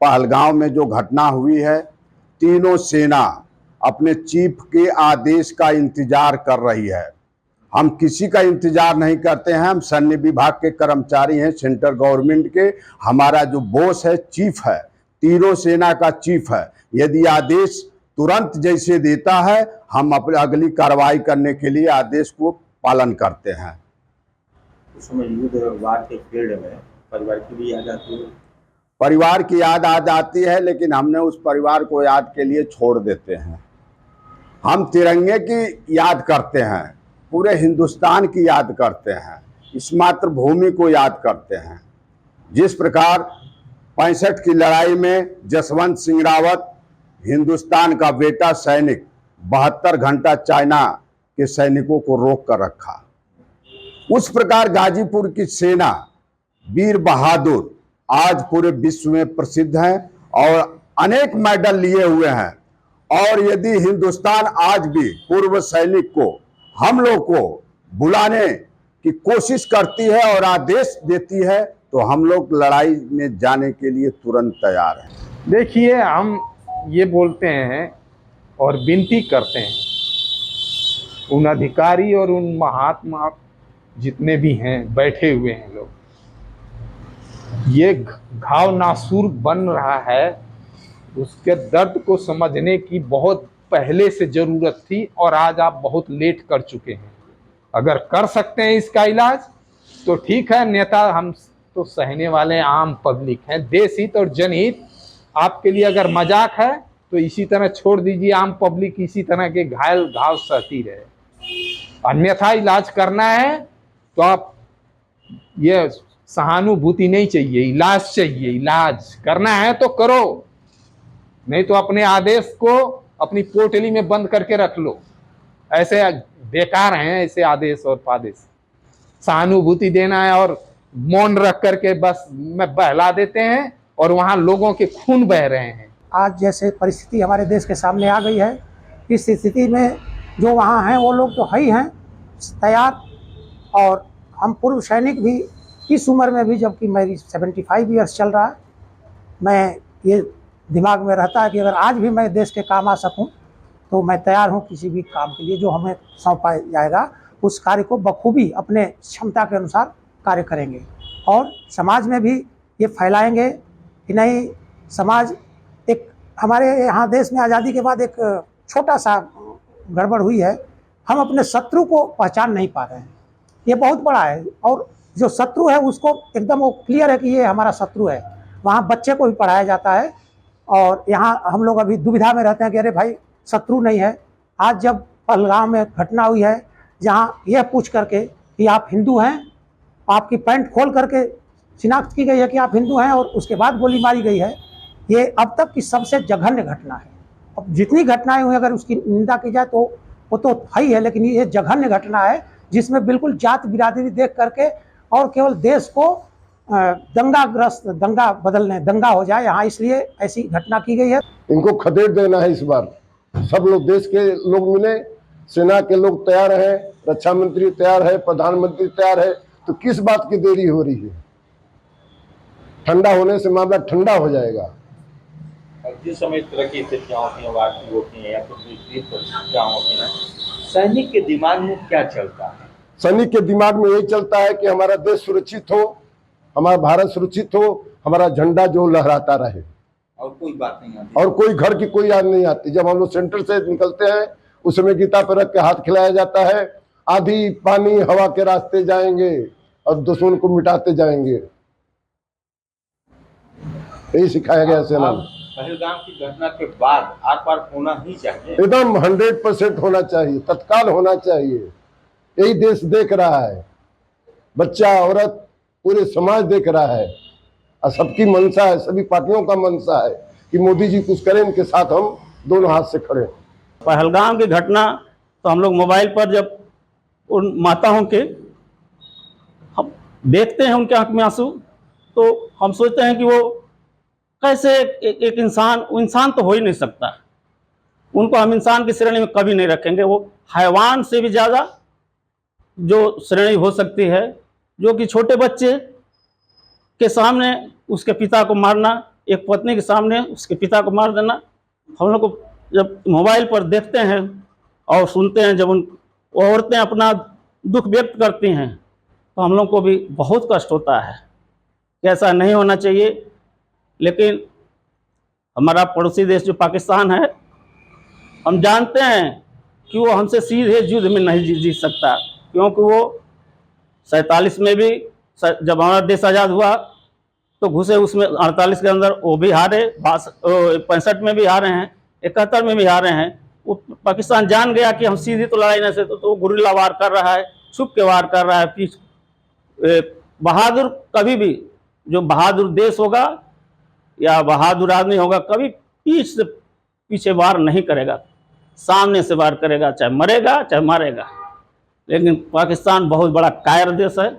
पहलगाम में जो घटना हुई है, तीनों सेना अपने चीफ के आदेश का इंतजार कर रही है। हम किसी का इंतजार नहीं करते हैं। हम सैन्य विभाग के कर्मचारी हैं, सेंट्रल गवर्नमेंट के। हमारा जो बॉस है, चीफ है, तीनों सेना का चीफ है। यदि आदेश तुरंत जैसे देता है, हम अपने अगली कार्रवाई करने के लिए आदेश को पालन करते हैं। उस समय युद्ध वार के फील्ड में परिवार की भी याद आती है। परिवार की याद आ जाती है, लेकिन हमने उस परिवार को याद के लिए छोड़ देते हैं। हम तिरंगे की याद करते हैं, पूरे हिंदुस्तान की याद करते हैं, इस मातृभूमि को याद करते हैं। जिस प्रकार 65 की लड़ाई में जसवंत सिंह रावत, हिंदुस्तान का बेटा सैनिक, 72 घंटा चाइना के सैनिकों को रोक कर रखा, उस प्रकार गाजीपुर की सेना वीर बहादुर आज पूरे विश्व में प्रसिद्ध हैं और अनेक मेडल लिए हुए हैं। और यदि हिंदुस्तान आज भी पूर्व सैनिक को, हम लोग को बुलाने की कोशिश करती है और आदेश देती है, तो हम लोग लड़ाई में जाने के लिए तुरंत तैयार हैं। देखिए, हम ये बोलते हैं और विनती करते हैं उन अधिकारी और उन महात्मा जितने भी हैं, बैठे हुए हैं लोग, ये घाव नासूर बन रहा है, उसके दर्द को समझने की बहुत पहले से जरूरत थी और आज आप बहुत लेट कर चुके हैं। अगर कर सकते हैं इसका इलाज तो ठीक है, नेता हम तो सहने वाले आम पब्लिक हैं। देश हित और जनहित आपके लिए अगर मजाक है तो इसी तरह छोड़ दीजिए, आम पब्लिक इसी तरह के घायल घाव सहती रहे। अन्यथा इलाज करना है तो आप, ये सहानुभूति नहीं चाहिए, इलाज चाहिए। इलाज करना है तो करो, नहीं तो अपने आदेश को अपनी पोटली में बंद करके रख लो। ऐसे बेकार हैं ऐसे आदेश और पादेश। सहानुभूति देना है और मौन रख करके बस में बहला देते हैं और वहां लोगों के खून बह रहे हैं। आज जैसे परिस्थिति हमारे देश के सामने आ गई है, इस स्थिति में जो वहाँ हैं वो लोग तो है ही हैं तैयार, और हम पूर्व सैनिक भी इस उम्र में भी, जबकि मेरी 75 ईयर्स चल रहा है, मैं ये दिमाग में रहता है कि अगर आज भी मैं देश के काम आ सकूं तो मैं तैयार हूं किसी भी काम के लिए जो हमें सौंपा जाएगा, उस कार्य को बखूबी अपने क्षमता के अनुसार कार्य करेंगे और समाज में भी ये फैलाएंगे कि नहीं, समाज एक हमारे यहाँ देश में आज़ादी के बाद एक छोटा सा गड़बड़ हुई है, हम अपने शत्रु को पहचान नहीं पा रहे हैं। ये बहुत बड़ा है और जो शत्रु है उसको एकदम वो क्लियर है कि ये हमारा शत्रु है। वहाँ बच्चे को भी पढ़ाया जाता है और यहाँ हम लोग अभी दुविधा में रहते हैं कि अरे भाई शत्रु नहीं है। आज जब पहलगाम में घटना हुई है जहाँ यह पूछ करके कि आप हिंदू हैं, आपकी पैंट खोल करके शिनाख्त की गई है कि आप हिंदू हैं और उसके बाद गोली मारी गई है, ये अब तक की सबसे जघन्य घटना है। अब जितनी घटनाएं हुई अगर उसकी निंदा की जाए तो वो तो है ही है, लेकिन ये जघन्य घटना है जिसमें बिल्कुल जात बिरादरी देख करके और केवल देश को दंगाग्रस्त, दंगा हो जाए यहाँ, इसलिए ऐसी घटना की गई है। इनको खदेड़ देना है इस बार। सब लोग, देश के लोग मिले, सेना के लोग तैयार हैं, रक्षा मंत्री तैयार है, प्रधानमंत्री तैयार है, तो किस बात की देरी हो रही है? ठंडा होने से मामला ठंडा हो जाएगा। जिस समय इस तरह की स्थितियां होती हैं, वार होती हैं या फिर विपरीत परिस्थितियां होती हैं, सैनिक के दिमाग में क्या चलता है? सैनिक के दिमाग में यही चलता है कि हमारा देश सुरक्षित हो, हमारा भारत सुरक्षित हो, हमारा झंडा जो लहराता रहे, और कोई बात नहीं आती, और कोई घर की कोई याद नहीं आती। जब हम लोग सेंटर से निकलते हैं उस समय गीता पर रख के हाथ खिलाया जाता है, आधी पानी हवा के रास्ते जाएंगे और दुश्मन को मिटाते जाएंगे, यही सिखाया गया सेना में। पहलगाम की घटना के बाद आर पार होना ही चाहिए, एकदम 100% होना चाहिए, तत्काल होना चाहिए। यही देश देख रहा है, बच्चा औरत पूरे समाज देख रहा है और सबकी मनसा है, सभी पार्टियों का मनसा है कि मोदी जी कुछ करें, इनके साथ हम दोनों हाथ से खड़े। पहलगाम की घटना तो हम लोग मोबाइल पर जब उन माताओं के हम देखते हैं, उनके आंख में आंसू, तो हम सोचते हैं कि वो कैसे एक इंसान तो हो ही नहीं सकता, उनको हम इंसान की श्रेणी में कभी नहीं रखेंगे। वो हैवान से भी ज़्यादा जो श्रेणी हो सकती है, जो कि छोटे बच्चे के सामने उसके पिता को मारना एक पत्नी के सामने उसके पिता को मार देना, हम लोग को जब मोबाइल पर देखते हैं और सुनते हैं, जब वो औरतें अपना दुख व्यक्त करती हैं तो हम लोग को भी बहुत कष्ट होता है कि ऐसा नहीं होना चाहिए। लेकिन हमारा पड़ोसी देश जो पाकिस्तान है, हम जानते हैं कि वो हमसे सीधे युद्ध में नहीं जीत सकता, क्योंकि वो 47 में भी जब हमारा देश आज़ाद हुआ तो घुसे, उसमें 48 के अंदर वो भी हारे, 65 में भी हारे हैं, 71 में भी हारे हैं। वो पाकिस्तान जान गया कि हम सीधी तो लड़ाई नहीं सकते, तो वो गुरिल्ला वार कर रहा है, छुप के वार कर रहा है। पीछ बहादुर कभी भी, जो बहादुर देश होगा या बहादुर आदमी होगा, कभी पीछे वार नहीं करेगा, सामने से वार करेगा, चाहे मरेगा चाहे मारेगा। लेकिन पाकिस्तान बहुत बड़ा कायर देश है,